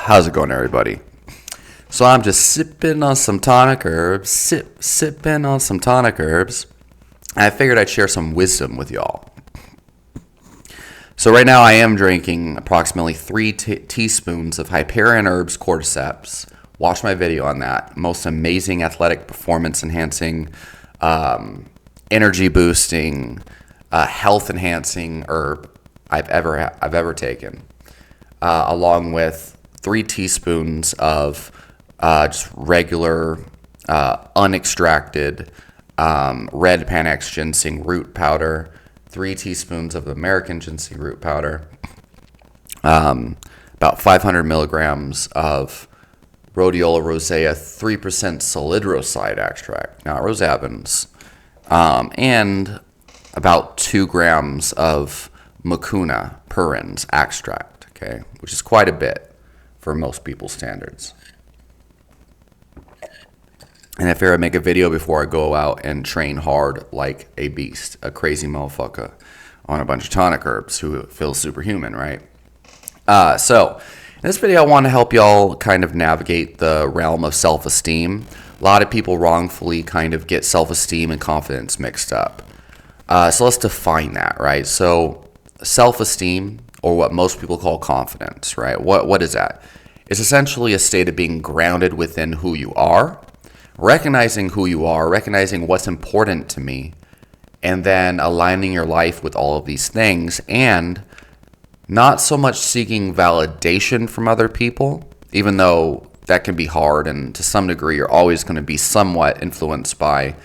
How's it going, everybody? So I'm just sipping on some tonic herbs, sipping on some tonic herbs. And I figured I'd share some wisdom with y'all. So right now I am drinking approximately 3 teaspoons of Hyperion Herbs Cordyceps. Watch my video on that. Most amazing athletic performance enhancing, energy boosting, health enhancing herb I've ever taken. Along with 3 teaspoons of just regular unextracted red Panax ginseng root powder, 3 teaspoons of American ginseng root powder, about 500 milligrams of Rhodiola rosea 3% solidroside extract, not rosabins, and about 2 grams of Mucuna purins extract, okay, which is quite a bit for most people's standards. And I figure I'd make a video before I go out and train hard like a beast, a crazy motherfucker on a bunch of tonic herbs who feels superhuman, right? So in this video, I want to help y'all kind of navigate the realm of self-esteem. A lot of people wrongfully kind of get self-esteem and confidence mixed up. So let's define that, right? So self-esteem, or what most people call confidence, right? What is that? It's essentially a state of being grounded within who you are, recognizing who you are, recognizing what's important to me, and then aligning your life with all of these things, and not so much seeking validation from other people, even though that can be hard, and to some degree you're always going to be somewhat influenced by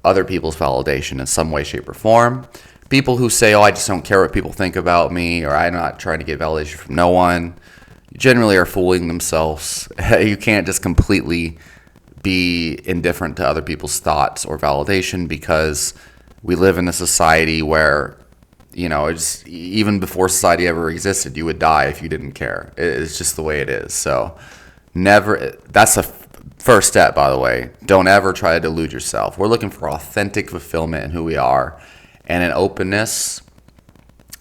other people's validation in some way, shape, or form. People who say, oh, I just don't care what people think about me, or I'm not trying to get validation from no one, generally are fooling themselves. You can't just completely be indifferent to other people's thoughts or validation, because we live in a society where, you know, it's, even before society ever existed, you would die if you didn't care. It's just the way it is. So that's a first step, by the way. Don't ever try to delude yourself. We're looking for authentic fulfillment in who we are, and an openness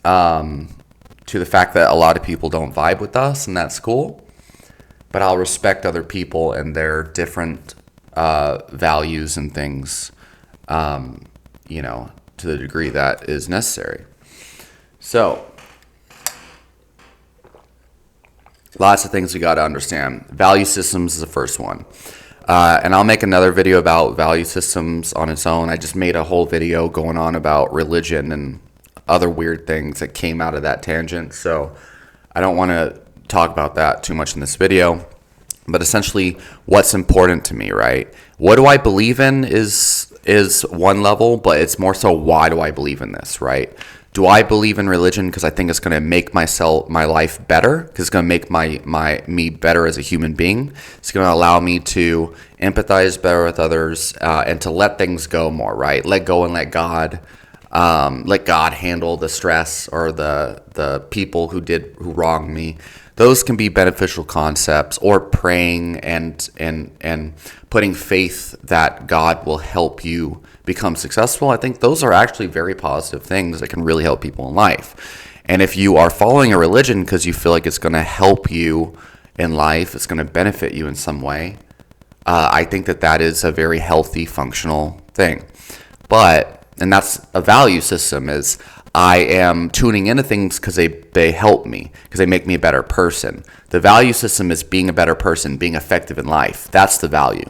to the fact that a lot of people don't vibe with us, and that's cool. But I'll respect other people and their different values and things, you know, to the degree that is necessary. So, lots of things we got to understand. Value systems is the first one. And I'll make another video about value systems on its own. I just made a whole video going on about religion and other weird things that came out of that tangent. So I don't want to talk about that too much in this video. But essentially, what's important to me, right? What do I believe in is one level, but it's more so, why do I believe in this, right? Do I believe in religion because I think it's going to make my life better? Because it's going to make me better as a human being. It's going to allow me to empathize better with others, and to let things go more, right? Let go and let God. Let God handle the stress or the people who wronged me. Those can be beneficial concepts, or praying and putting faith that God will help you become successful. I think those are actually very positive things that can really help people in life. And if you are following a religion because you feel like it's going to help you in life, it's going to benefit you in some way, I think that is a very healthy, functional thing. And that's a value system, is I am tuning into things because they help me, because they make me a better person. The value system is being a better person, being effective in life. That's the value.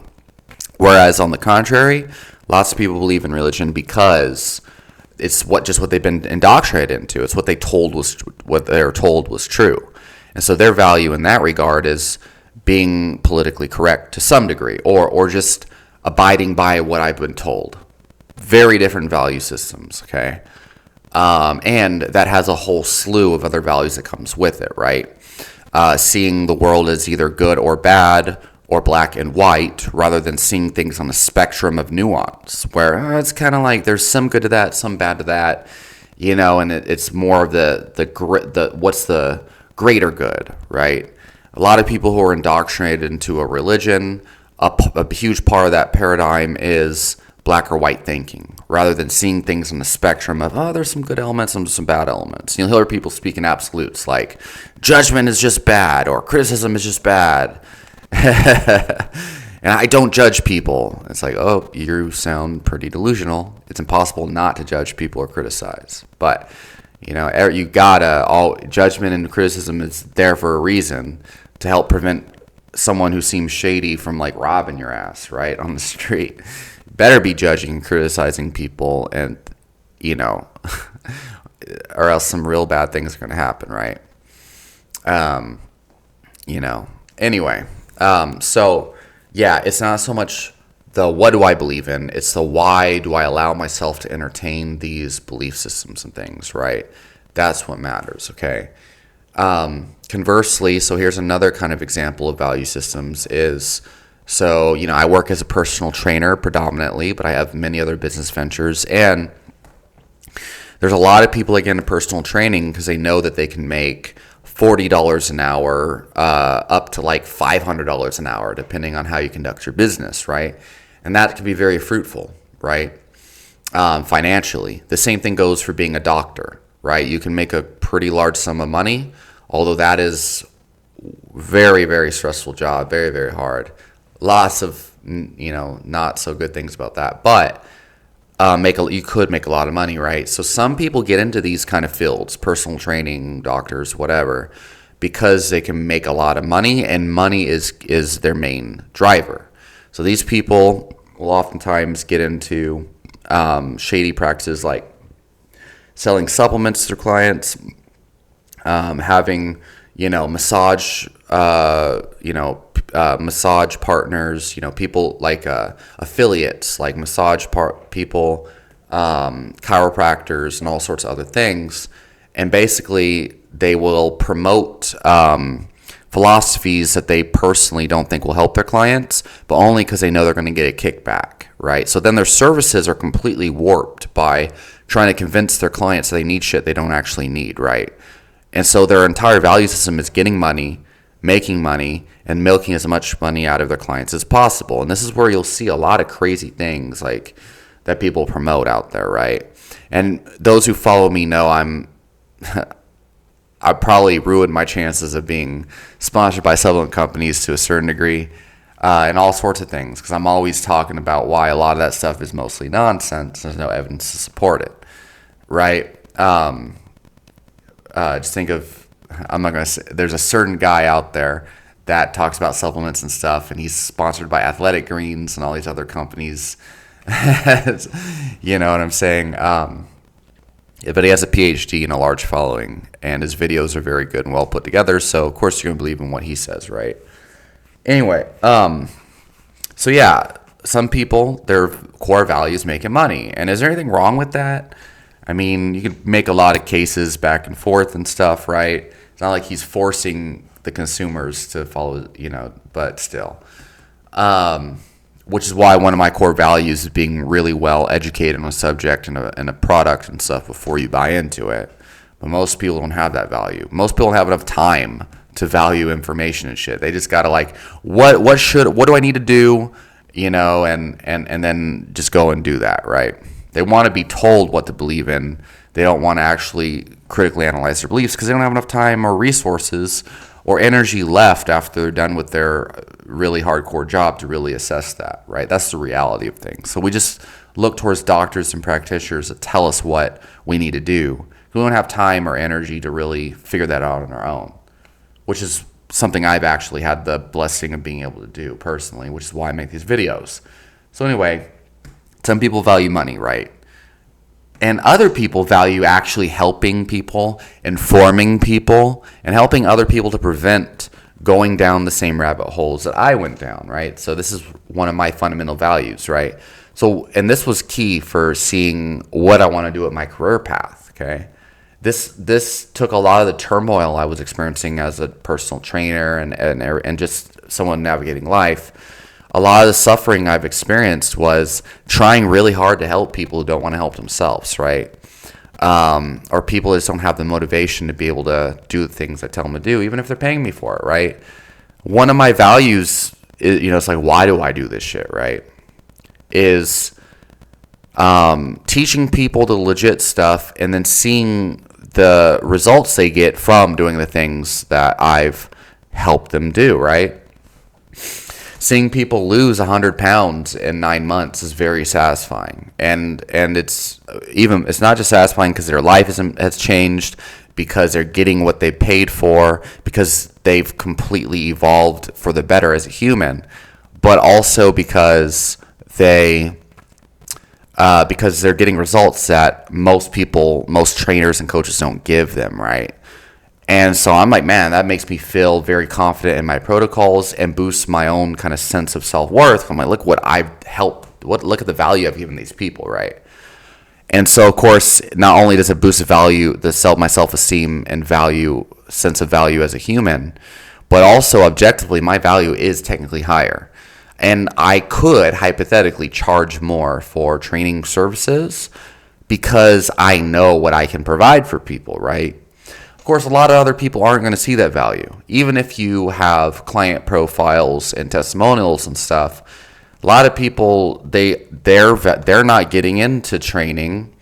Whereas on the contrary, lots of people believe in religion because it's what they've been indoctrinated into. It's what they're told was true. And so their value in that regard is being politically correct to some degree, or just abiding by what I've been told. Very different value systems, okay? And that has a whole slew of other values that comes with it, right? Seeing the world as either good or bad, or black and white, rather than seeing things on a spectrum of nuance, where it's kind of like there's some good to that, some bad to that, you know, and it's more of the what's the greater good, right? A lot of people who are indoctrinated into a religion, a huge part of that paradigm is black or white thinking rather than seeing things on the spectrum of, oh, there's some good elements and some bad elements. You'll hear people speak in absolutes like judgment is just bad or criticism is just bad. And I don't judge people. It's like, oh, you sound pretty delusional. It's impossible not to judge people or criticize. But, you gotta, all judgment and criticism is there for a reason to help prevent someone who seems shady from like robbing your ass, right, on the street. Better be judging and criticizing people and, or else some real bad things are going to happen, right? Anyway, so yeah, it's not so much the what do I believe in, it's the why do I allow myself to entertain these belief systems and things, right? That's what matters, okay? Conversely, so here's another kind of example of value systems is, so, I work as a personal trainer predominantly, but I have many other business ventures, and there's a lot of people that get into personal training because they know that they can make $40 an hour up to like $500 an hour, depending on how you conduct your business, right? And that can be very fruitful, right? Financially. The same thing goes for being a doctor, right? You can make a pretty large sum of money, although that is very, very stressful job, very, very hard. Lots of, not so good things about that. But you could make a lot of money, right? So some people get into these kind of fields, personal training, doctors, whatever, because they can make a lot of money, and money is their main driver. So these people will oftentimes get into shady practices like selling supplements to their clients, having, massage, massage partners, people like affiliates, like people, chiropractors, and all sorts of other things. And basically, they will promote philosophies that they personally don't think will help their clients, but only because they know they're going to get a kickback, right? So then their services are completely warped by trying to convince their clients that they need shit they don't actually need, right? And so their entire value system is getting money, making money, and milking as much money out of their clients as possible. And this is where you'll see a lot of crazy things like that people promote out there, right? And those who follow me know I probably ruined my chances of being sponsored by supplement companies to a certain degree, and all sorts of things, because I'm always talking about why a lot of that stuff is mostly nonsense. There's no evidence to support it, right? Just think of, I'm not going to say, there's a certain guy out there that talks about supplements and stuff, and he's sponsored by Athletic Greens and all these other companies. You know what I'm saying? But he has a PhD and a large following, and his videos are very good and well put together, so of course you're going to believe in what he says, right? Anyway, so yeah, some people, their core value is making money. And is there anything wrong with that? I mean, you can make a lot of cases back and forth and stuff, right? It's not like he's forcing the consumers to follow, but still. Which is why one of my core values is being really well educated on a subject and a product and stuff before you buy into it. But most people don't have that value. Most people don't have enough time to value information and shit. They just gotta what do I need to do, and then just go and do that, right? They want to be told what to believe in. They don't want to actually critically analyze their beliefs because they don't have enough time or resources or energy left after they're done with their really hardcore job to really assess that, right? That's the reality of things. So we just look towards doctors and practitioners that tell us what we need to do. We don't have time or energy to really figure that out on our own, which is something I've actually had the blessing of being able to do personally, which is why I make these videos. So anyway, some people value money, right? And other people value actually helping people, informing people, and helping other people to prevent going down the same rabbit holes that I went down, right? So this is one of my fundamental values, right? So, and this was key for seeing what I want to do with my career path, okay? This took a lot of the turmoil I was experiencing as a personal trainer and just someone navigating life. A lot of the suffering I've experienced was trying really hard to help people who don't want to help themselves, right? Or people that just don't have the motivation to be able to do the things I tell them to do, even if they're paying me for it, right? One of my values is, it's like, why do I do this shit, right? Is teaching people the legit stuff and then seeing the results they get from doing the things that I've helped them do, right? Seeing people lose 100 pounds in 9 months is very satisfying. And it's not just satisfying because their life has changed, because they're getting what they paid for, because they've completely evolved for the better as a human, but also because they're getting results that most trainers and coaches don't give them, right? And so I'm like, man, that makes me feel very confident in my protocols and boosts my own kind of sense of self-worth. I'm like, look what I've helped, look at the value I've given these people, right? And so, of course, not only does it boost my self-esteem and sense of value as a human, but also objectively, my value is technically higher. And I could hypothetically charge more for training services because I know what I can provide for people, right? Of course, a lot of other people aren't going to see that value. Even if you have client profiles and testimonials and stuff, a lot of people, they're not getting into training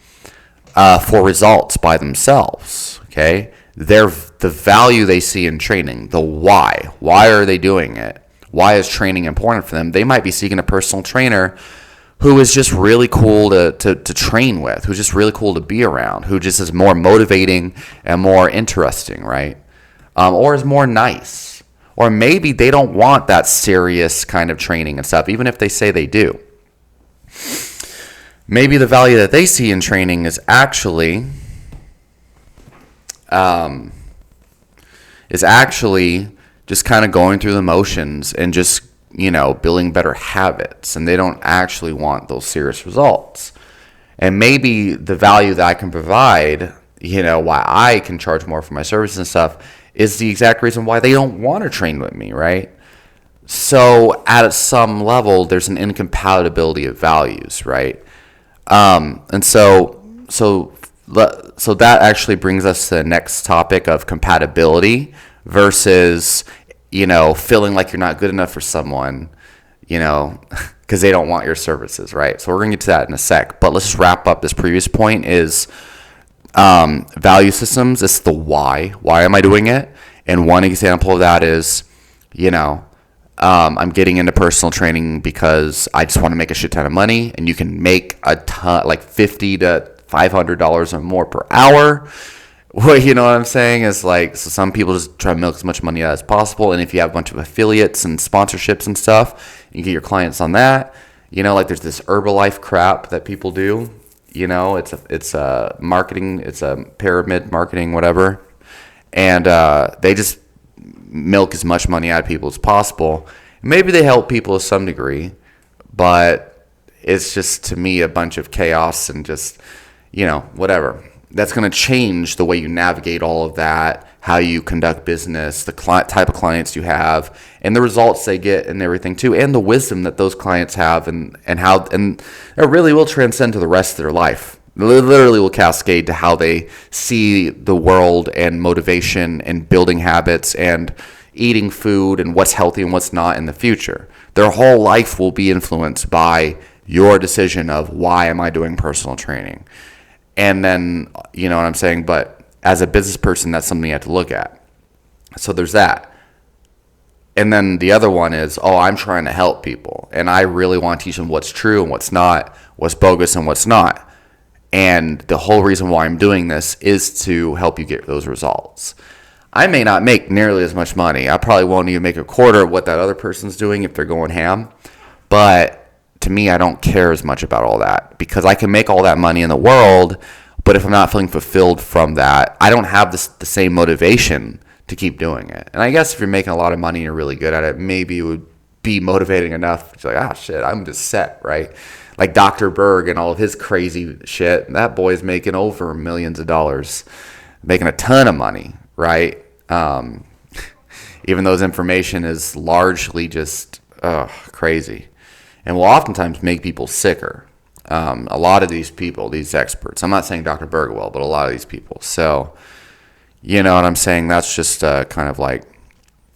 for results by themselves, okay? The value they see in training, the why. Why are they doing it? Why is training important for them? They might be seeking a personal trainer who is just really cool to train with, who's just really cool to be around, who just is more motivating and more interesting, right? Or is more nice. Or maybe they don't want that serious kind of training and stuff, even if they say they do. Maybe the value that they see in training is actually just kind of going through the motions and just, building better habits, and they don't actually want those serious results. And maybe the value that I can provide, why I can charge more for my services and stuff, is the exact reason why they don't want to train with me, right? So at some level, there's an incompatibility of values, right? And so that actually brings us to the next topic of compatibility versus, feeling like you're not good enough for someone, because they don't want your services, right? So we're going to get to that in a sec. But let's just wrap up this previous point is value systems. It's the why. Why am I doing it? And one example of that is, I'm getting into personal training because I just want to make a shit ton of money, and you can make a ton, like $50 to $500 or more per hour. Well, you know what I'm saying? Is like, so some people just try to milk as much money out as possible, and if you have a bunch of affiliates and sponsorships and stuff, you get your clients on that. Like there's this Herbalife crap that people do. It's a marketing, it's a pyramid marketing, whatever, and they just milk as much money out of people as possible. Maybe they help people to some degree, but it's just, to me, a bunch of chaos and just, whatever. That's going to change the way you navigate all of that, how you conduct business, the type of clients you have, and the results they get and everything too, and the wisdom that those clients have and it really will transcend to the rest of their life. It literally will cascade to how they see the world and motivation and building habits and eating food and what's healthy and what's not in the future. Their whole life will be influenced by your decision of why am I doing personal training. And then, you know what I'm saying? But as a business person, that's something you have to look at. So there's that. And then the other one is, I'm trying to help people. And I really want to teach them what's true and what's not, what's bogus and what's not. And the whole reason why I'm doing this is to help you get those results. I may not make nearly as much money. I probably won't even make a quarter of what that other person's doing if they're going ham. But to me, I don't care as much about all that because I can make all that money in the world, but if I'm not feeling fulfilled from that, I don't have the same motivation to keep doing it. And I guess if you're making a lot of money and you're really good at it, maybe it would be motivating enough. It's like, shit, I'm just set, right? Like Dr. Berg and all of his crazy shit. That boy's making over millions of dollars, making a ton of money, right? Even though his information is largely just crazy. And will oftentimes make people sicker. A lot of these people, these experts, I'm not saying Dr. Berg will, but a lot of these people. So, you know what I'm saying? That's just kind of like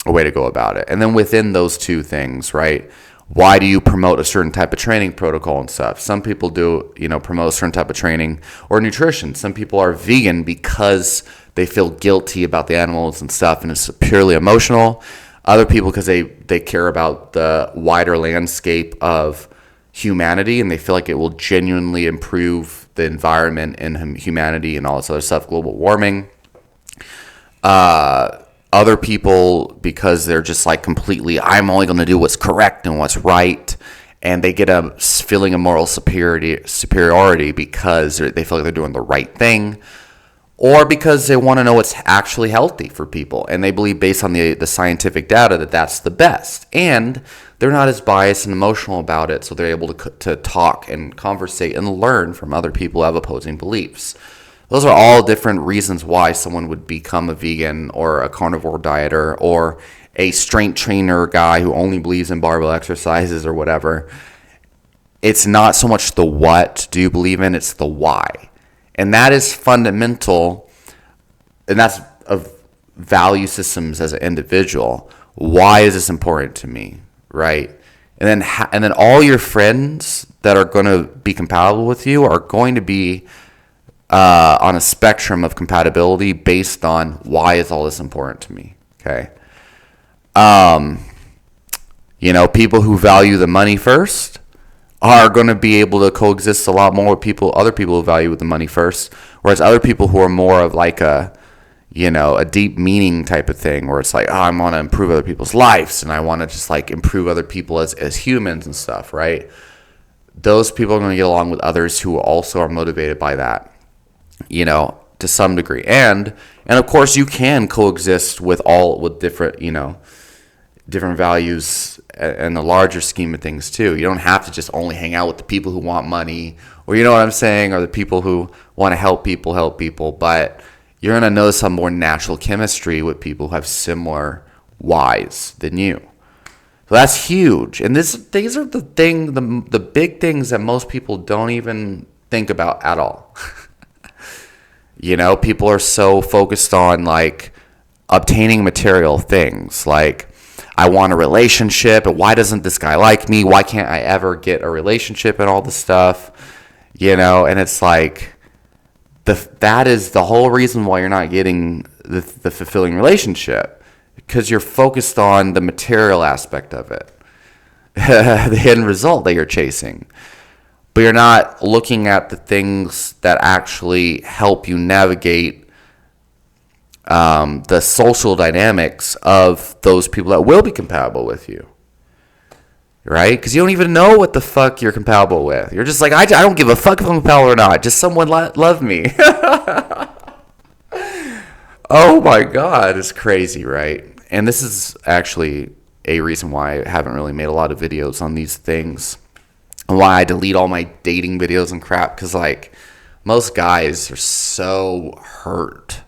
a way to go about it. And then within those two things, right, Why do you promote a certain type of training protocol and stuff? Some people do, promote a certain type of training or nutrition. Some people are vegan because they feel guilty about the animals and stuff, and it's purely emotional. Other people because they care about the wider landscape of humanity, and they feel like it will genuinely improve the environment and humanity and all this other stuff, global warming. Other people because they're just like completely, I'm only going to do what's correct and what's right, and they get a feeling of moral superiority because they feel like they're doing the right thing, or because they want to know what's actually healthy for people, and they believe based on the scientific data that that's the best, and they're not as biased and emotional about it, so they're able to talk and conversate and learn from other people who have opposing beliefs. Those are all different reasons why someone would become a vegan or a carnivore dieter or a strength trainer guy who only believes in barbell exercises or whatever. It's not so much the what do you believe in, it's the why. And that is then that's of value systems as an individual. Why is this important to me, right? And then all your friends that are going to be compatible with you are going to be on a spectrum of compatibility based on why is all this important to me. Okay. People who value the money first are going to be able to coexist a lot more with other people who value the money first, whereas other people who are more of like a deep meaning type of thing, where it's like, oh, I want to improve other people's lives and I want to just like improve other people as humans and stuff, right? Those people are going to get along with others who also are motivated by that, to some degree. And of course you can coexist with different, different values in the larger scheme of things too. You don't have to just only hang out with the people who want money, or you know what I'm saying, or the people who want to help people, but you're going to notice some more natural chemistry with people who have similar whys than you. So that's huge. And these are the big things that most people don't even think about at all. People are so focused on like obtaining material things. Like, I want a relationship, and why doesn't this guy like me? Why can't I ever get a relationship and all this stuff? And it's like that is the whole reason why you're not getting the fulfilling relationship, because you're focused on the material aspect of it, the end result that you're chasing. But you're not looking at the things that actually help you navigate the social dynamics of those people that will be compatible with you, right? Because you don't even know what the fuck you're compatible with. You're just like, I don't give a fuck if I'm compatible or not. Just someone love me. Oh my God, it's crazy, right? And this is actually a reason why I haven't really made a lot of videos on these things. Why I delete all my dating videos and crap, because like most guys are so hurt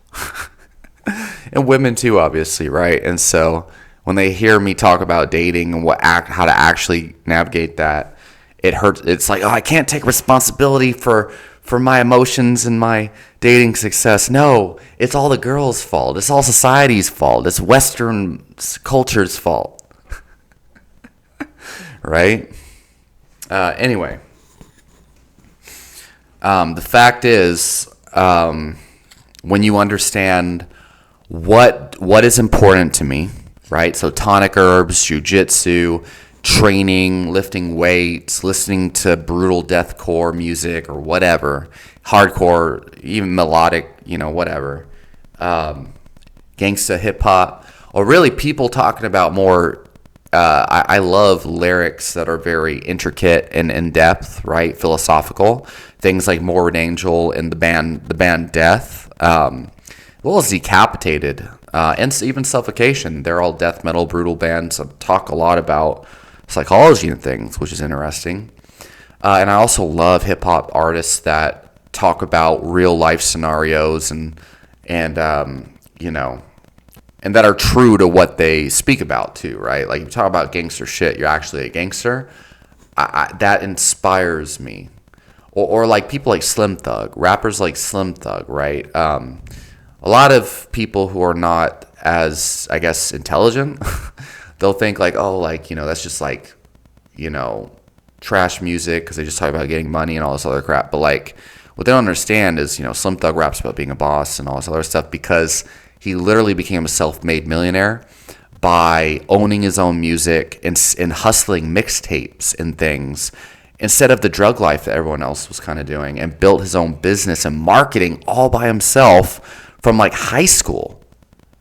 and women too, obviously, right? And so when they hear me talk about dating and how to actually navigate that, it hurts. It's like, oh, I can't take responsibility for my emotions and my dating success. No, it's all the girls' fault. It's all society's fault. It's Western culture's fault. Right? Anyway, the fact is, when you understand what is important to me, right? So tonic herbs, jiu-jitsu, training, lifting weights, listening to brutal deathcore music or whatever, hardcore, even melodic, whatever, gangsta hip-hop, or really people talking about more. I love lyrics that are very intricate and in-depth, right? Philosophical. Things like Morbid Angel and the band Death, as well as Decapitated, and even Suffocation. They're all death metal, brutal bands that talk a lot about psychology and things, which is interesting. And I also love hip-hop artists that talk about real-life scenarios and and that are true to what they speak about too, right? Like, you talk about gangster shit, you're actually a gangster. That inspires me. Or like people like Slim Thug, rappers like Slim Thug, right? A lot of people who are not as, I guess, intelligent, they'll think like, oh, like, that's just like trash music because they just talk about getting money and all this other crap. But like, what they don't understand is, Slim Thug raps about being a boss and all this other stuff because he literally became a self-made millionaire by owning his own music and hustling mixtapes and things instead of the drug life that everyone else was kind of doing, and built his own business and marketing all by himself from like high school.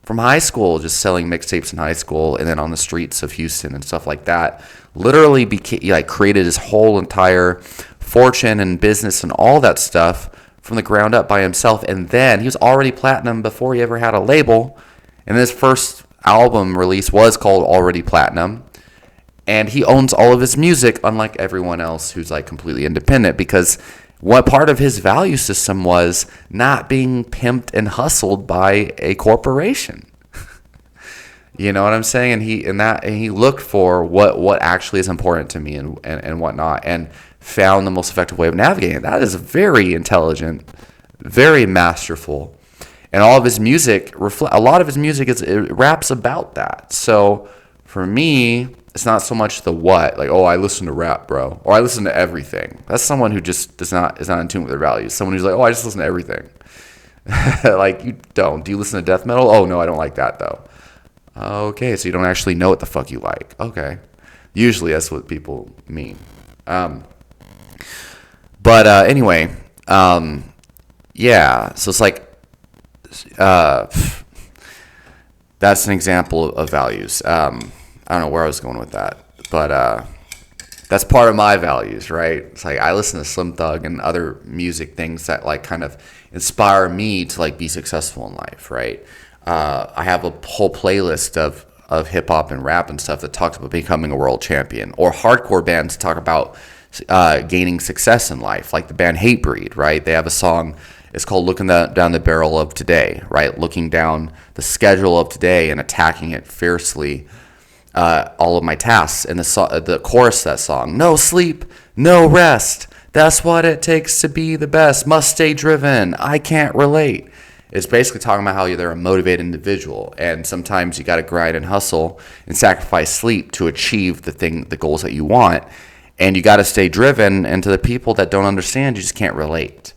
From high school, just selling mixtapes in high school and then on the streets of Houston and stuff like that. Literally created his whole entire fortune and business and all that stuff from the ground up by himself. And then he was already platinum before he ever had a label. And his first album release was called Already Platinum. And he owns all of his music, unlike everyone else who's like completely independent, because what part of his value system was not being pimped and hustled by a corporation. You know what I'm saying? And he looked for what actually is important to me and whatnot, and found the most effective way of navigating it. That is very intelligent, very masterful. And all of his music, a lot of his music it raps about that. So for me, it's not so much the what, like, oh, I listen to rap, bro, or I listen to everything. That's someone who just is not in tune with their values. Someone who's like, oh, I just listen to everything. Like, you don't. Do you listen to death metal? Oh, no, I don't like that, though. Okay, so you don't actually know what the fuck you like. Okay. Usually that's what people mean. But anyway, yeah, so it's like, that's an example of values. I don't know where I was going with that, but that's part of my values, right? It's like I listen to Slim Thug and other music things that like kind of inspire me to like be successful in life, right? I have a whole playlist of hip hop and rap and stuff that talks about becoming a world champion, or hardcore bands talk about gaining success in life, like the band Hatebreed, right? They have a song. It's called Looking Down the Barrel of Today, right? Looking down the schedule of today and attacking it fiercely. All of my tasks, and the chorus of that song: no sleep, no rest, that's what it takes to be the best, must stay driven, I can't relate. It's basically talking about how they're a motivated individual, and sometimes you got to grind and hustle and sacrifice sleep to achieve the goals that you want, and you got to stay driven. And to the people that don't understand, you just can't relate,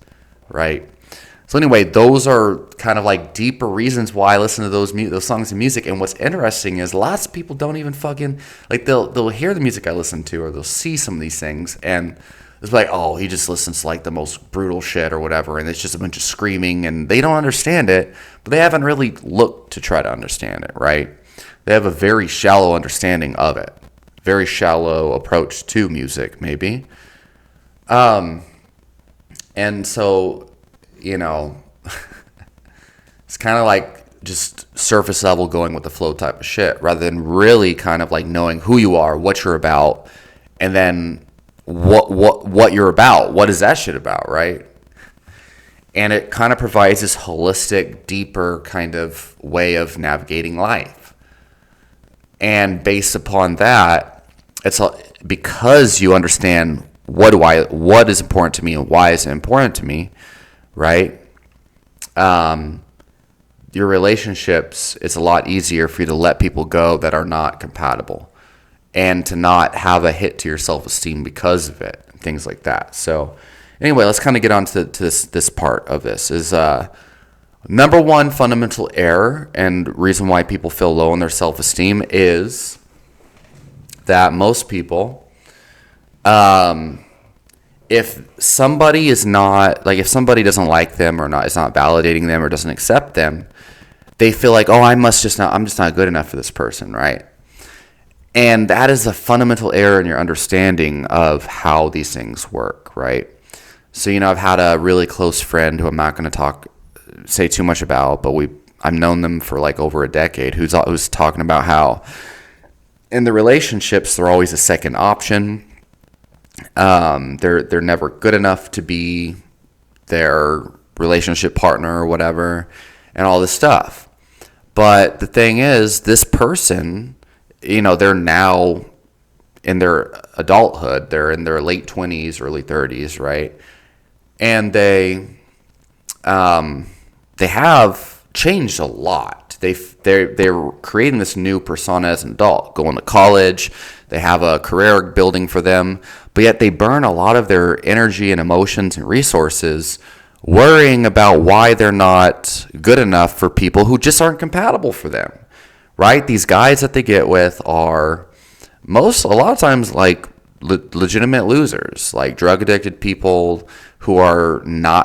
right? So anyway, those are kind of like deeper reasons why I listen to those songs and music. And what's interesting is lots of people don't even fucking, like, they'll hear the music I listen to, or they'll see some of these things, and it's like, oh, he just listens to like the most brutal shit or whatever, and it's just a bunch of screaming, and they don't understand it, but they haven't really looked to try to understand it, right? They have a very shallow understanding of it, very shallow approach to music, maybe. And so, it's kind of like just surface level going with the flow type of shit, rather than really kind of like knowing who you are, what you're about, and then what you're about. What is that shit about, right? And it kind of provides this holistic, deeper kind of way of navigating life. And based upon that, it's because you understand what is important to me and why is it important to me, right? Your relationships, it's a lot easier for you to let people go that are not compatible, and to not have a hit to your self-esteem because of it, things like that. So anyway, let's kind of get on to this part of this. Is number one fundamental error and reason why people feel low in their self-esteem is that most people, if somebody is not, like, if somebody doesn't like them or not, is not validating them or doesn't accept them, they feel like, oh, I'm just not good enough for this person, right? And that is a fundamental error in your understanding of how these things work, right? So, I've had a really close friend who I'm not going to say too much about, but I've known them for like over a decade, who's talking about how in the relationships, they're always a second option. They're never good enough to be their relationship partner or whatever, and all this stuff. But the thing is, this person, they're now in their adulthood. They're in their late 20s, early 30s, right? And they have changed a lot. they're creating this new persona as an adult, going to college, they have a career building for them, but yet they burn a lot of their energy and emotions and resources worrying about why they're not good enough for people who just aren't compatible for them, right? These guys that they get with are a lot of times like legitimate losers, like drug addicted people who are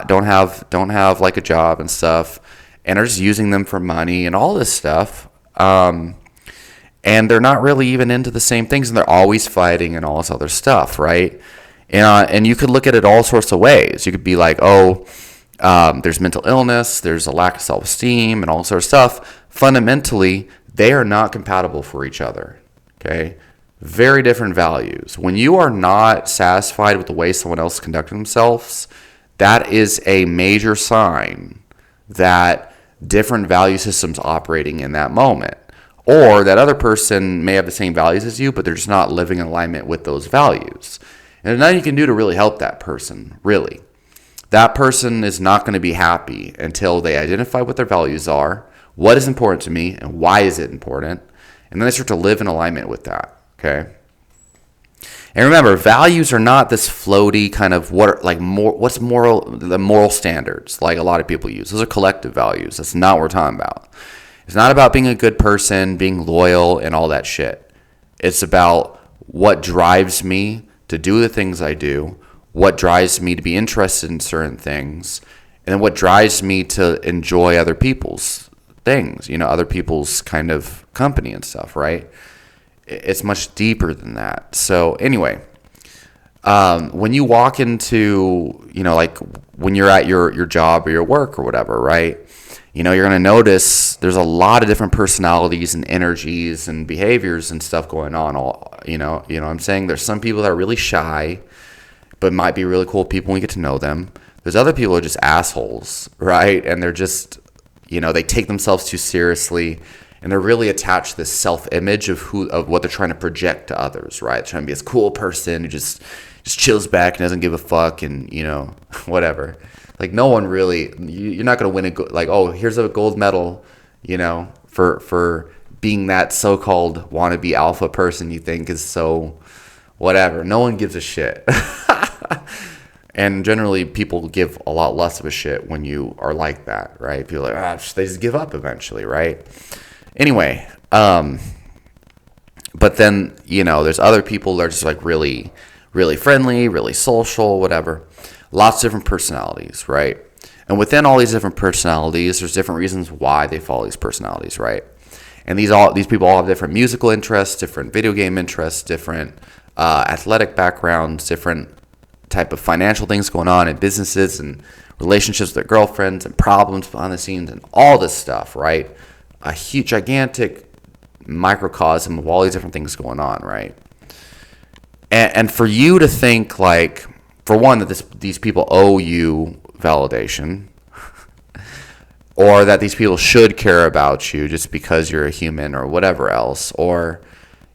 don't have like a job and stuff, and are just using them for money and all this stuff. And they're not really even into the same things, and they're always fighting and all this other stuff, right? And you could look at it all sorts of ways. You could be like, there's mental illness, there's a lack of self-esteem, and all sorts of stuff. Fundamentally, they are not compatible for each other, okay? Very different values. When you are not satisfied with the way someone else is conducting themselves, that is a major sign that different value systems operating in that moment. Or that other person may have the same values as you, but they're just not living in alignment with those values. And there's nothing you can do to really help that person, really. That person is not going to be happy until they identify what their values are, what is important to me, and why is it important, and then they start to live in alignment with that, okay? And remember, values are not this floaty kind of the moral standards like a lot of people use. Those are collective values. That's not what we're talking about. It's not about being a good person, being loyal, and all that shit. It's about what drives me to do the things I do, what drives me to be interested in certain things, and then what drives me to enjoy other people's things, other people's kind of company and stuff, right? It's much deeper than that. So anyway, when you walk into, like when you're at your job or your work or whatever, right? You're going to notice there's a lot of different personalities and energies and behaviors and stuff going on. What I'm saying? There's some people that are really shy, but might be really cool people when you get to know them. There's other people who are just assholes, right? And they're just, they take themselves too seriously, and they're really attached to this self-image of what they're trying to project to others, right? They're trying to be this cool person who just chills back and doesn't give a fuck and, whatever. Like, no one really, you're not going to win here's a gold medal, for being that so-called wannabe alpha person you think is so whatever. No one gives a shit. And generally, people give a lot less of a shit when you are like that, right? People are like, they just give up eventually, right? Anyway, but then, there's other people that are just like really, really friendly, really social, whatever. Lots of different personalities, right? And within all these different personalities, there's different reasons why they follow these personalities, right? And these people all have different musical interests, different video game interests, different athletic backgrounds, different type of financial things going on in businesses and relationships with their girlfriends and problems behind the scenes and all this stuff, right? A huge, gigantic microcosm of all these different things going on, right? And for you to think like, for one, that these people owe you validation, or that these people should care about you just because you're a human or whatever else, or,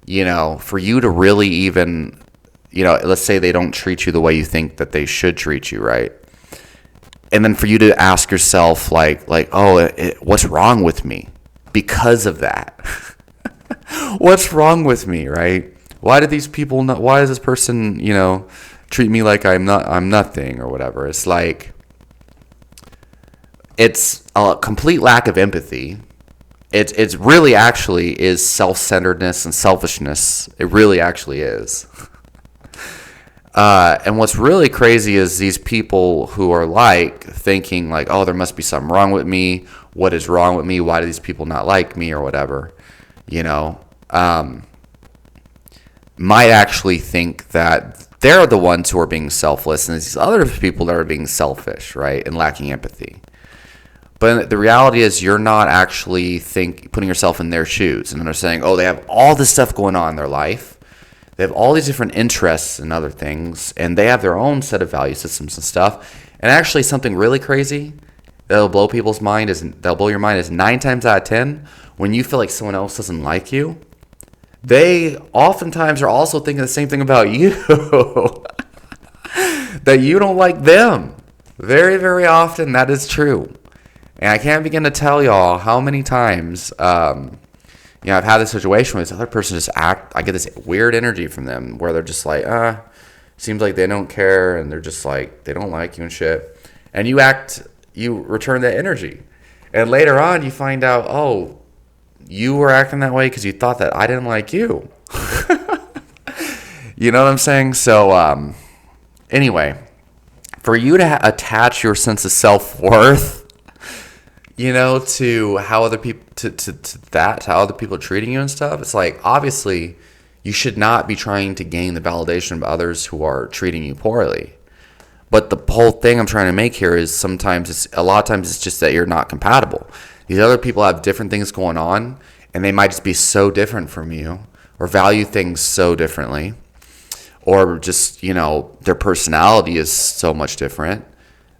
for you to really even, let's say they don't treat you the way you think that they should treat you, right? And then for you to ask yourself what's wrong with me because of that? What's wrong with me, right? Why do these people why does this person, treat me like I'm nothing or whatever? It's like, it's a complete lack of empathy. It's really actually is self-centeredness and selfishness. It really actually is. And what's really crazy is these people who are thinking oh, there must be something wrong with me. What is wrong with me? Why do these people not like me or whatever? Might actually think that they're the ones who are being selfless, and it's these other people that are being selfish, right, and lacking empathy. But the reality is you're not actually putting yourself in their shoes, and they're saying, oh, they have all this stuff going on in their life. They have all these different interests and other things, and they have their own set of value systems and stuff. And actually something really crazy that'll blow your mind is 9 times out of 10, when you feel like someone else doesn't like you, they oftentimes are also thinking the same thing about you. That you don't like them. Very, very often that is true. And I can't begin to tell y'all how many times, I've had this situation where this other person I get this weird energy from them where they're just like, seems like they don't care, and they're just like, they don't like you and shit. And you return that energy. And later on, you find out, oh, you were acting that way because you thought that I didn't like you. You know what I'm saying? So, anyway, for you to attach your sense of self-worth, to how other people, how other people are treating you and stuff, it's like, obviously, you should not be trying to gain the validation of others who are treating you poorly. But the whole thing I'm trying to make here is a lot of times it's just that you're not compatible. These other people have different things going on, and they might just be so different from you, or value things so differently, or just, their personality is so much different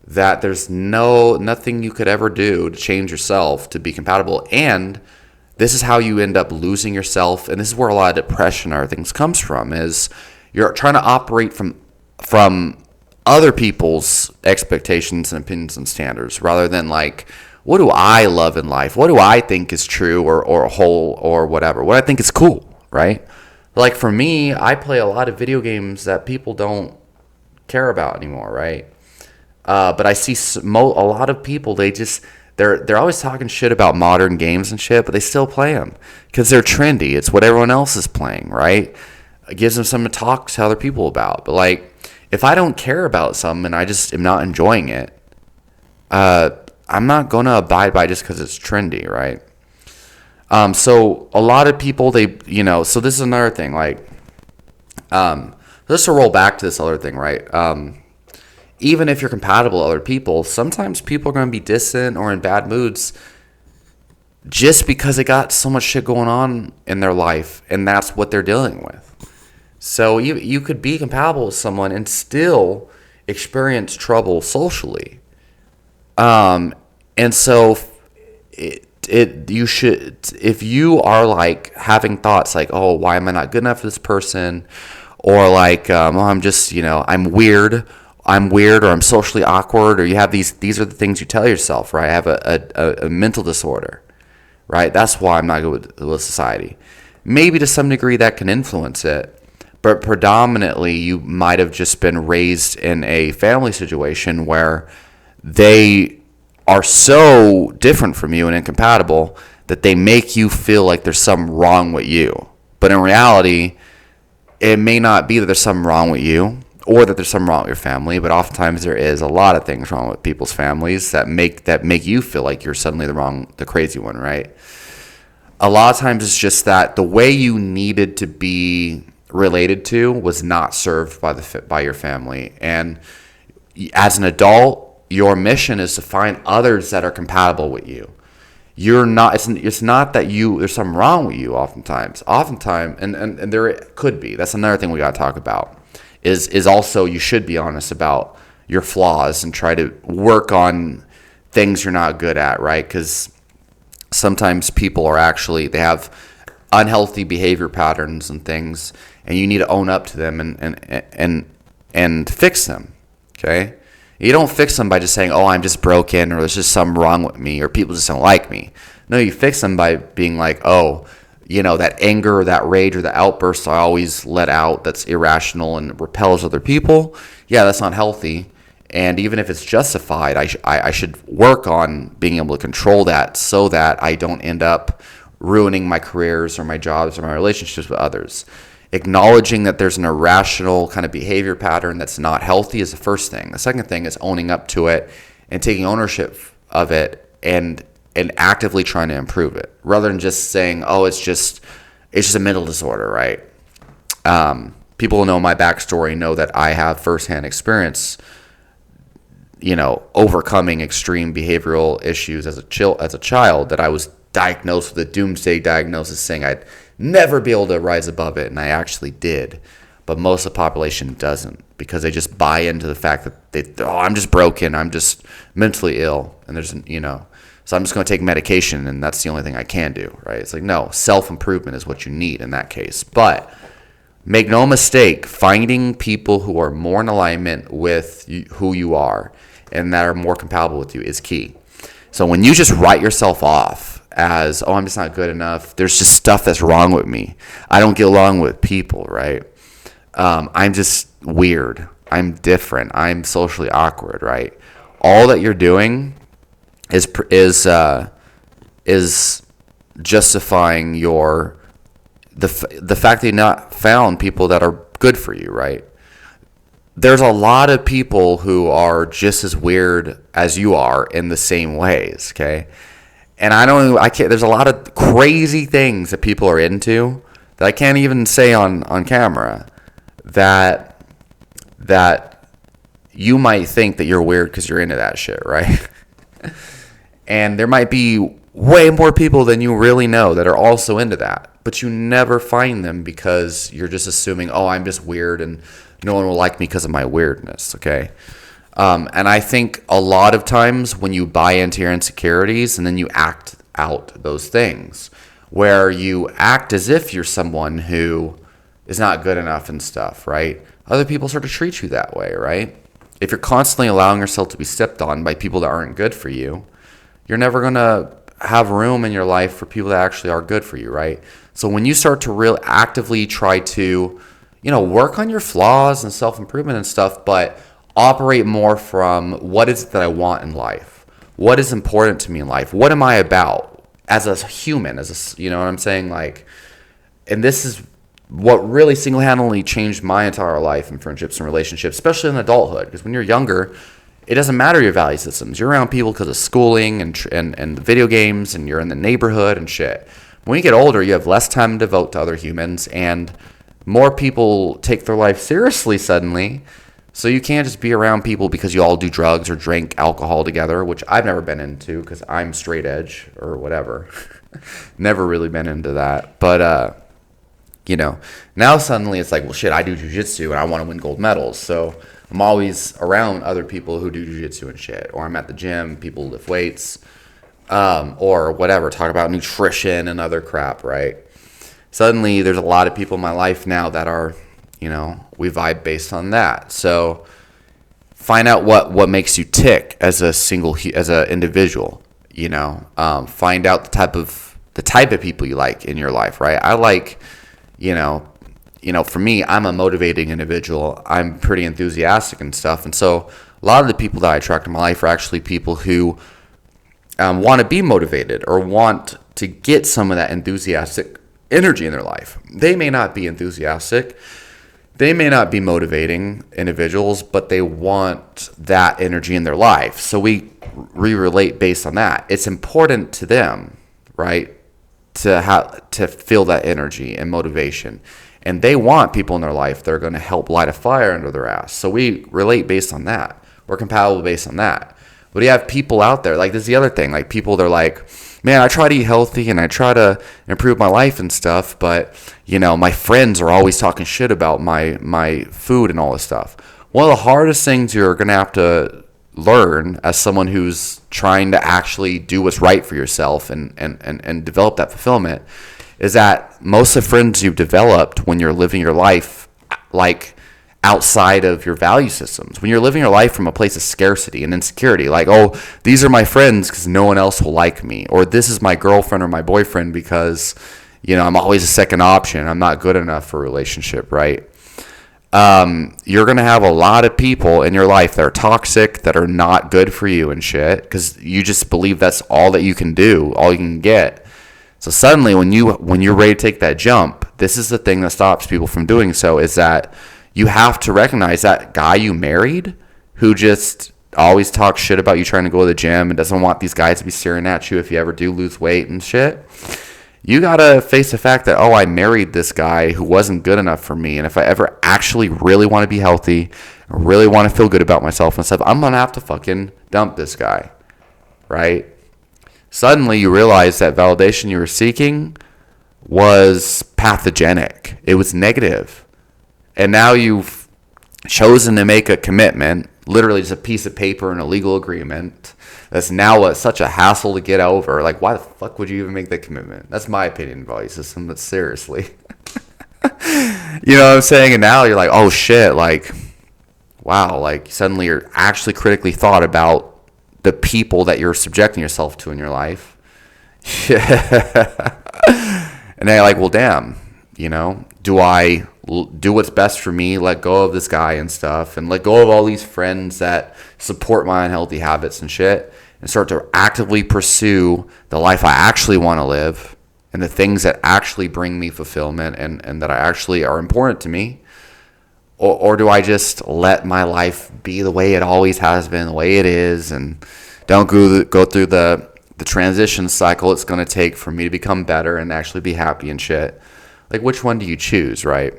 that there's nothing you could ever do to change yourself to be compatible. And this is how you end up losing yourself, and this is where a lot of depression or things comes from, is you're trying to operate from other people's expectations and opinions and standards, rather than like, what do I love in life? What do I think is true or whole or whatever? What I think is cool, right? Like for me, I play a lot of video games that people don't care about anymore, right? But I see a lot of people, they're always talking shit about modern games and shit, but they still play them because they're trendy. It's what everyone else is playing, right? It gives them something to talk to other people about. But like, if I don't care about something and I just am not enjoying it, I'm not going to abide by just because it's trendy, right? So a lot of people, so this is another thing, like, just to roll back to this other thing, right? Even if you're compatible with other people, sometimes people are going to be distant or in bad moods just because they got so much shit going on in their life, and that's what they're dealing with. So you could be compatible with someone and still experience trouble socially. And so you should, if you are like having thoughts like, oh, why am I not good enough for this person? Or like, oh, I'm just, I'm weird, or I'm socially awkward, or you have these are the things you tell yourself, right? I have a mental disorder, right? That's why I'm not good with society. Maybe to some degree that can influence it, but predominantly you might have just been raised in a family situation where they are so different from you and incompatible that they make you feel like there's something wrong with you. But in reality, it may not be that there's something wrong with you or that there's something wrong with your family, but oftentimes there is a lot of things wrong with people's families that make you feel like you're suddenly the crazy one, right? A lot of times it's just that the way you needed to be related to was not served by your family. And as an adult, your mission is to find others that are compatible with you. You're not. It's not that there's something wrong with you. Oftentimes, and there could be. That's another thing we got to talk about. Is also you should be honest about your flaws and try to work on things you're not good at, right? Because sometimes people they have unhealthy behavior patterns and things, and you need to own up to them and fix them. Okay. You don't fix them by just saying, oh, I'm just broken, or there's just something wrong with me, or people just don't like me. No, you fix them by being like, oh, that anger or that rage or the outburst I always let out that's irrational and repels other people. Yeah, that's not healthy. And even if it's justified, I should work on being able to control that so that I don't end up ruining my careers or my jobs or my relationships with others. Acknowledging that there's an irrational kind of behavior pattern that's not healthy is the first thing. The second thing is owning up to it and taking ownership of it and actively trying to improve it, rather than just saying, oh, it's just a mental disorder, right? People who know my backstory know that I have firsthand experience, overcoming extreme behavioral issues as a child, that I was diagnosed with a doomsday diagnosis saying I'd never be able to rise above it, and I actually did. But most of the population doesn't, because they just buy into the fact that I'm just broken, I'm just mentally ill, and there's so I'm just going to take medication, and that's the only thing I can do, right? It's like, no, self-improvement is what you need in that case. But make no mistake, finding people who are more in alignment with who you are and that are more compatible with you is key. So when you just write yourself off as, oh, I'm just not good enough, there's just stuff that's wrong with me, I don't get along with people, right? I'm just weird, I'm different, I'm socially awkward, right? All that you're doing is justifying the fact that you not found people that are good for you, right? There's a lot of people who are just as weird as you are in the same ways, okay? And I can't, there's a lot of crazy things that people are into that I can't even say on camera that you might think that you're weird because you're into that shit, right? And there might be way more people than you really know that are also into that, but you never find them because you're just assuming, oh, I'm just weird and no one will like me because of my weirdness, okay? And I think a lot of times when you buy into your insecurities and then you act out those things, where you act as if you're someone who is not good enough and stuff, right? Other people sort of treat you that way, right? If you're constantly allowing yourself to be stepped on by people that aren't good for you, you're never going to have room in your life for people that actually are good for you, right? So when you start to real actively try to, work on your flaws and self-improvement and stuff, but operate more from what is it that I want in life? What is important to me in life? What am I about as a human? You know what I'm saying? Like, and this is what really single-handedly changed my entire life in friendships and relationships, especially in adulthood. Because when you're younger, it doesn't matter your value systems. You're around people because of schooling and the video games, and you're in the neighborhood and shit. When you get older, you have less time to devote to other humans, and more people take their life seriously suddenly. So you can't just be around people because you all do drugs or drink alcohol together, which I've never been into because I'm straight edge or whatever. Never really been into that. But, now suddenly it's like, well, shit, I do jujitsu and I want to win gold medals. So I'm always around other people who do jujitsu and shit. Or I'm at the gym, people lift weights, or whatever, talk about nutrition and other crap, right? Suddenly there's a lot of people in my life now that are, we vibe based on that. So find out what makes you tick as a individual, find out the type of people you like in your life, right? I like, for me, I'm a motivating individual. I'm pretty enthusiastic and stuff. And so a lot of the people that I attract in my life are actually people who want to be motivated or want to get some of that enthusiastic energy in their life. They may not be enthusiastic. They may not be motivating individuals, but they want that energy in their life. So we relate based on that. It's important to them, right, to feel that energy and motivation. And they want people in their life that are going to help light a fire under their ass. So we relate based on that. We're compatible based on that. But you have people out there, like this is the other thing, like people, they're like, man, I try to eat healthy and I try to improve my life and stuff, but, my friends are always talking shit about my food and all this stuff. One of the hardest things you're going to have to learn as someone who's trying to actually do what's right for yourself and develop that fulfillment is that most of the friends you've developed when you're living your life, like, outside of your value systems, when you're living your life from a place of scarcity and insecurity, like, oh, these are my friends because no one else will like me, or this is my girlfriend or my boyfriend because, I'm always a second option, I'm not good enough for a relationship, right? You're going to have a lot of people in your life that are toxic, that are not good for you and shit, because you just believe that's all that you can do, all you can get. So suddenly when you're ready to take that jump, this is the thing that stops people from doing so, is that you have to recognize that guy you married who just always talks shit about you trying to go to the gym and doesn't want these guys to be staring at you if you ever do lose weight and shit. You got to face the fact that, oh, I married this guy who wasn't good enough for me. And if I ever actually really want to be healthy, really want to feel good about myself and stuff, I'm going to have to fucking dump this guy, right? Suddenly you realize that validation you were seeking was pathogenic. It was negative. And now you've chosen to make a commitment, literally just a piece of paper and a legal agreement, that's now such a hassle to get over. Like, why the fuck would you even make that commitment? That's my opinion, value system, but seriously. You know what I'm saying? And now you're like, oh shit, like, wow, like suddenly you're actually critically thought about the people that you're subjecting yourself to in your life. And they're like, well, damn, do I do what's best for me, let go of this guy and stuff, and let go of all these friends that support my unhealthy habits and shit, and start to actively pursue the life I actually want to live and the things that actually bring me fulfillment and that I actually are important to me? Or do I just let my life be the way it always has been, the way it is, and don't go through the transition cycle it's going to take for me to become better and actually be happy and shit? Like, which one do you choose, right?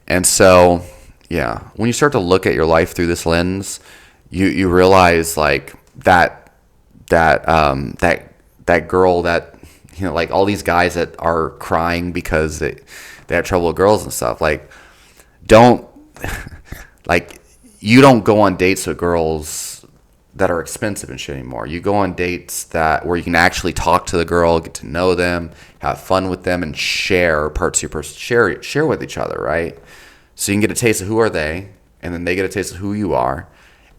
And so, yeah, when you start to look at your life through this lens, you realize like that girl that, like all these guys that are crying because they have trouble with girls and stuff, like, don't like, you don't go on dates with girls that are expensive and shit anymore. You go on dates where you can actually talk to the girl, get to know them, have fun with them, and share parts of your person, share with each other, right? So you can get a taste of who are they, and then they get a taste of who you are.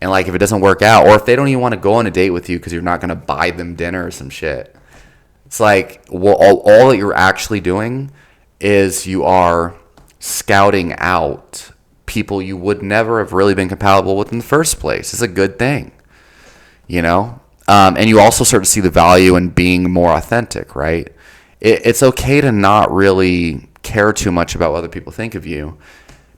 And like, if it doesn't work out, or if they don't even want to go on a date with you because you're not going to buy them dinner or some shit, it's like, well, all that you're actually doing is you are scouting out people you would never have really been compatible with in the first place. It's a good thing, and you also start to see the value in being more authentic, right? It's okay to not really care too much about what other people think of you,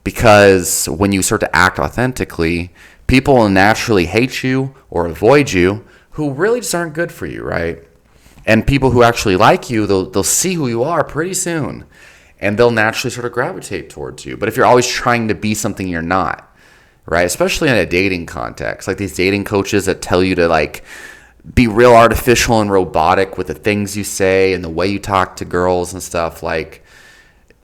because when you start to act authentically, people will naturally hate you or avoid you who really just aren't good for you, right? And people who actually like you, they'll see who you are pretty soon, and they'll naturally sort of gravitate towards you. But if you're always trying to be something you're not, right? Especially in a dating context, like these dating coaches that tell you to like be real artificial and robotic with the things you say and the way you talk to girls and stuff, like,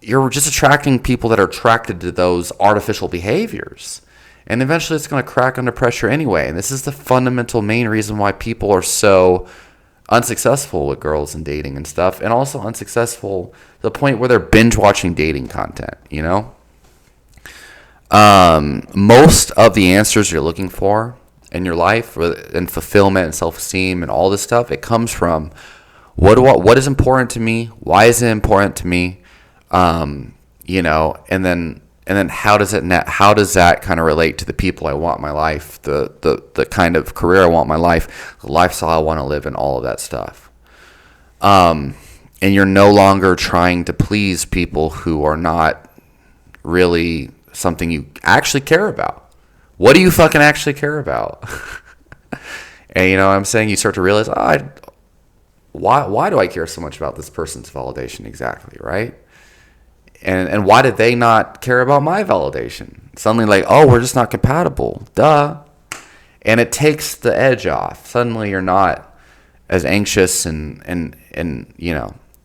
you're just attracting people that are attracted to those artificial behaviors. And eventually it's going to crack under pressure anyway. And this is the fundamental main reason why people are so unsuccessful with girls and dating and stuff, and also unsuccessful to the point where they're binge watching dating content, Most of the answers you're looking for in your life, and fulfillment and self-esteem and all this stuff, it comes from what is important to me, why is it important to me, and then how does that kind of relate to the people I want in my life, the kind of career I want in my life, the lifestyle I want to live, and all of that stuff. And you're no longer trying to please people who are not really something you actually care about. What do you fucking actually care about? And you know what I'm saying? You start to realize, why do I care so much about this person's validation exactly, right? And why did they not care about my validation? Suddenly, like, oh, we're just not compatible. Duh. And it takes the edge off. Suddenly you're not as anxious and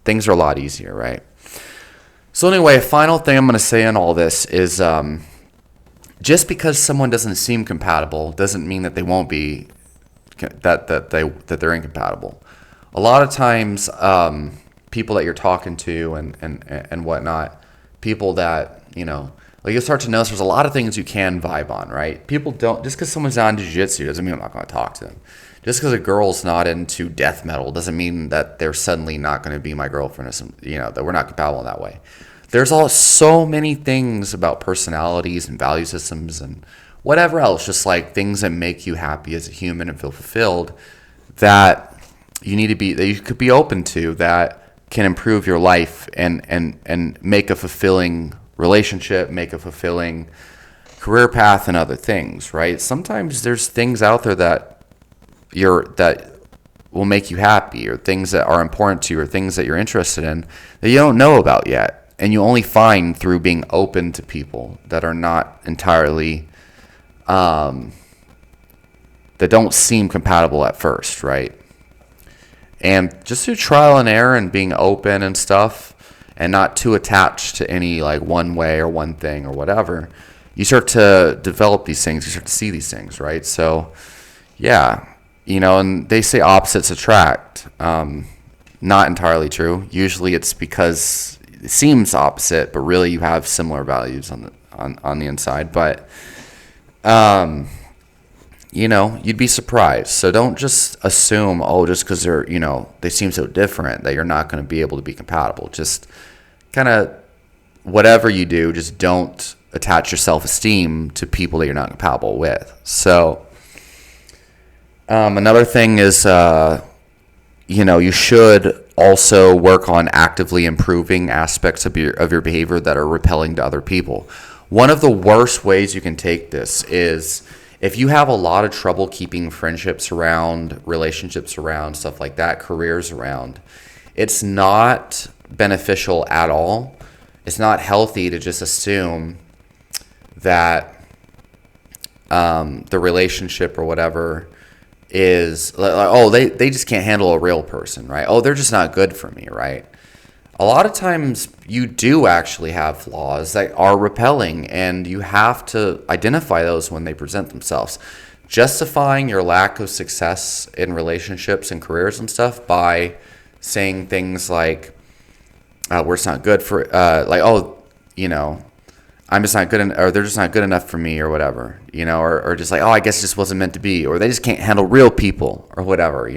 things are a lot easier, right? So anyway, final thing I'm going to say on all this is just because someone doesn't seem compatible doesn't mean that they won't be, that they're incompatible. A lot of times, people that you're talking to and whatnot, people that, like, you'll start to notice there's a lot of things you can vibe on, right? People don't, just because someone's not into jiu-jitsu doesn't mean I'm not going to talk to them. Just because a girl's not into death metal doesn't mean that they're suddenly not going to be my girlfriend, or that we're not compatible in that way. There's so many things about personalities and value systems and whatever else, just like things that make you happy as a human and feel fulfilled, that you could be open to, that can improve your life and make a fulfilling relationship, make a fulfilling career path, and other things, right? Sometimes there's things out there that will make you happy, or things that are important to you, or things that you're interested in that you don't know about yet, and you only find through being open to people that are not entirely that don't seem compatible at first, right? And just through trial and error and being open and stuff, and not too attached to any like one way or one thing or whatever, you start to develop these things, you start to see these things, right? So yeah, and they say opposites attract. Not entirely true. Usually it's because it seems opposite, but really you have similar values on the inside. But you'd be surprised. So don't just assume, oh, just because they seem so different that you're not going to be able to be compatible. Just kind of whatever you do, just don't attach your self-esteem to people that you're not compatible with. So another thing is, you should also work on actively improving aspects of your behavior that are repelling to other people. One of the worst ways you can take this is if you have a lot of trouble keeping friendships around, relationships around, stuff like that, careers around. It's not beneficial at all. It's not healthy to just assume that the relationship or whatever is like, oh, they just can't handle a real person, right? Oh, they're just not good for me, right? A lot of times you do actually have flaws that are repelling, and you have to identify those when they present themselves. Justifying your lack of success in relationships and careers and stuff by saying things like, we're just not good for, I'm just not good, or they're just not good enough for me, or whatever, or just like, oh, I guess it just wasn't meant to be, or they just can't handle real people, or whatever,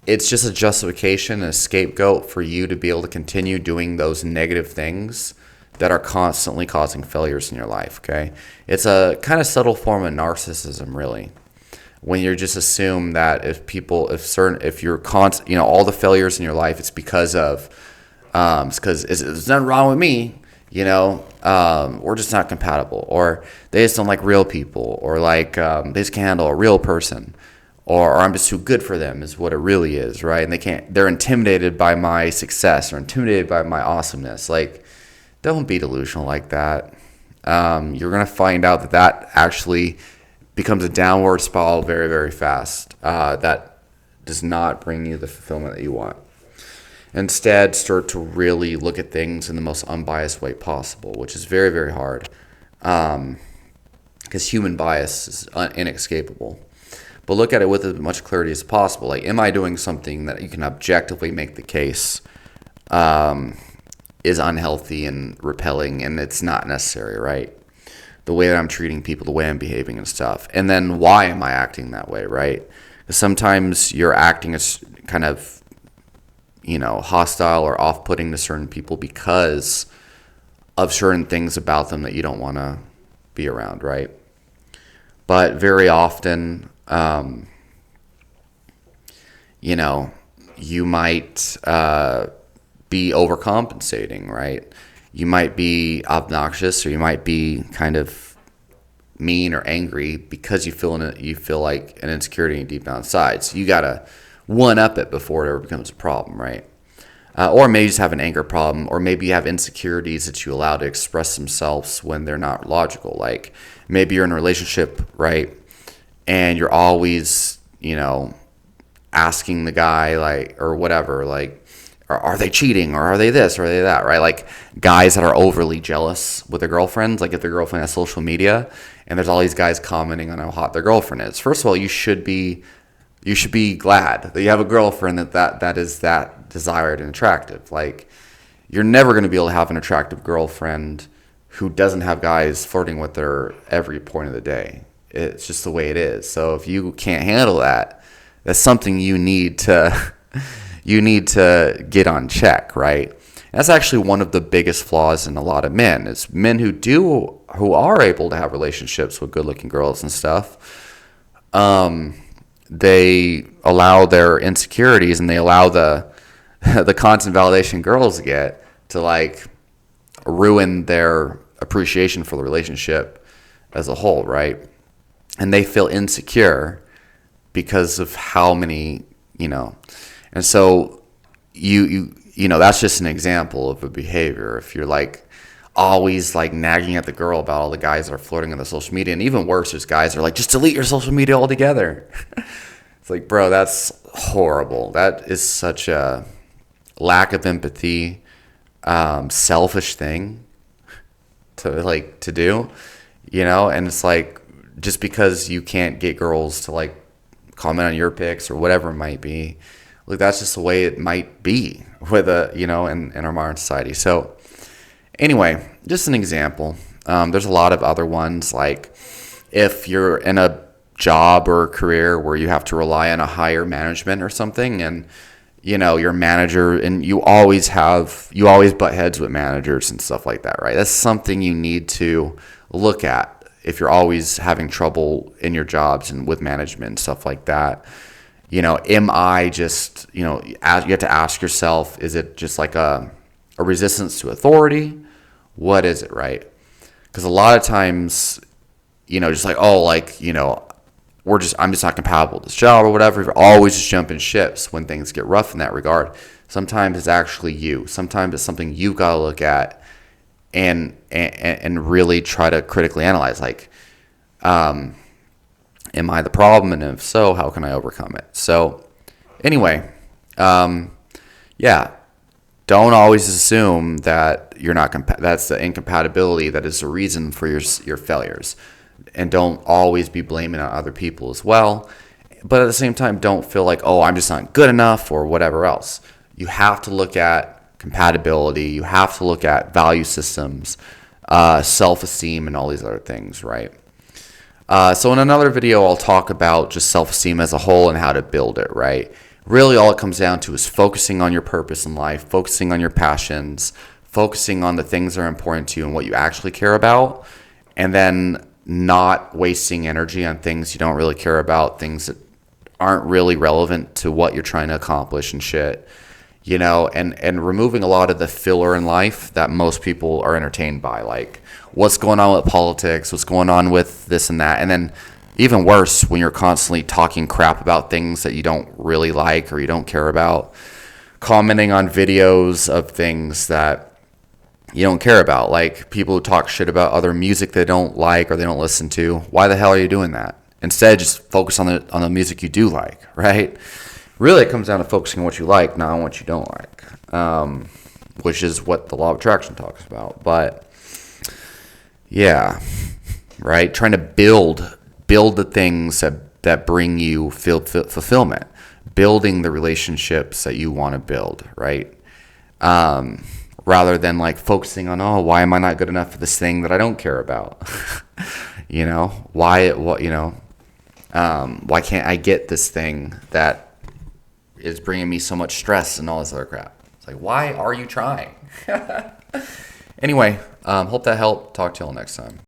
It's just a justification and a scapegoat for you to be able to continue doing those negative things that are constantly causing failures in your life, okay? It's a kind of subtle form of narcissism, really, when you just assume that if you're all the failures in your life, it's because of, there's nothing wrong with me, we're just not compatible, or they just don't like real people, or like they just can't handle a real person. Or I'm just too good for them is what it really is, right? And they're intimidated by my success or intimidated by my awesomeness. Like, don't be delusional like that. You're going to find out that actually becomes a downward spiral very, very fast. That does not bring you the fulfillment that you want. Instead, start to really look at things in the most unbiased way possible, which is very, very hard. Because human bias is inescapable. But look at it with as much clarity as possible. Like, am I doing something that you can objectively make the case is unhealthy and repelling, and it's not necessary, right? The way that I'm treating people, the way I'm behaving and stuff. And then why am I acting that way, right? Because sometimes you're acting as kind of, hostile or off-putting to certain people because of certain things about them that you don't want to be around, right? But very often, you might be overcompensating, right? You might be obnoxious, or you might be kind of mean or angry because you feel like an insecurity deep down inside. So you gotta one up it before it ever becomes a problem, right? Or maybe you just have an anger problem, or maybe you have insecurities that you allow to express themselves when they're not logical. Like, maybe you're in a relationship, right? And you're always, asking the guy, like, or whatever, like, are they cheating, or are they this, or are they that, right? Like, guys that are overly jealous with their girlfriends, like if their girlfriend has social media and there's all these guys commenting on how hot their girlfriend is. First of all, you should be glad that you have a girlfriend that is that desired and attractive. Like, you're never going to be able to have an attractive girlfriend who doesn't have guys flirting with her every point of the day. It's just the way it is. So if you can't handle that, that's something you need to get on check, right? And that's actually one of the biggest flaws in a lot of men, is men who are able to have relationships with good-looking girls and stuff. They allow their insecurities, and they allow the constant validation girls get to, like, ruin their appreciation for the relationship as a whole, right? And they feel insecure because of how many, and so you that's just an example of a behavior. If you're like always like nagging at the girl about all the guys that are flirting on the social media, and even worse, there's guys that are like, just delete your social media altogether. It's like, bro, that's horrible. That is such a lack of empathy, selfish thing to do, and it's like, just because you can't get girls to like comment on your pics or whatever it might be, like, that's just the way it might be with in our modern society. So anyway, just an example. There's a lot of other ones, like if you're in a job or a career where you have to rely on a higher management or something, and your manager, and you always butt heads with managers and stuff like that, right? That's something you need to look at if you're always having trouble in your jobs and with management and stuff like that. Am I just, you have to ask yourself, is it just like a resistance to authority? What is it, right? Because a lot of times, just like, oh, like, I'm just not compatible with this job or whatever. You're always just jumping ships when things get rough in that regard. Sometimes it's actually you. Sometimes it's something you've got to look at and really try to critically analyze. Like, am I the problem? And if so, how can I overcome it? So anyway, yeah, don't always assume that you're not that's the incompatibility that is the reason for your failures. And don't always be blaming on other people as well. But at the same time, don't feel like, oh, I'm just not good enough or whatever else. You have to look at compatibility. You have to look at value systems, self-esteem, and all these other things, right? So in another video, I'll talk about just self-esteem as a whole and how to build it, right? Really, all it comes down to is focusing on your purpose in life, focusing on your passions, focusing on the things that are important to you and what you actually care about, and then not wasting energy on things you don't really care about, things that aren't really relevant to what you're trying to accomplish and shit, and removing a lot of the filler in life that most people are entertained by, like what's going on with politics, what's going on with this and that. And then even worse, when you're constantly talking crap about things that you don't really like or you don't care about, commenting on videos of things that you don't care about, like people who talk shit about other music they don't like or they don't listen to. Why the hell are you doing that? Instead, just focus on the music you do like, right? Really, it comes down to focusing on what you like, not on what you don't like, which is what the law of attraction talks about. But yeah, right? Trying to build the things that bring you fulfillment, building the relationships that you want to build, right? Rather than like focusing on, oh, why am I not good enough for this thing that I don't care about? Why can't I get this thing that is bringing me so much stress and all this other crap? It's like, why are you trying? Anyway, hope that helped. Talk to y'all next time.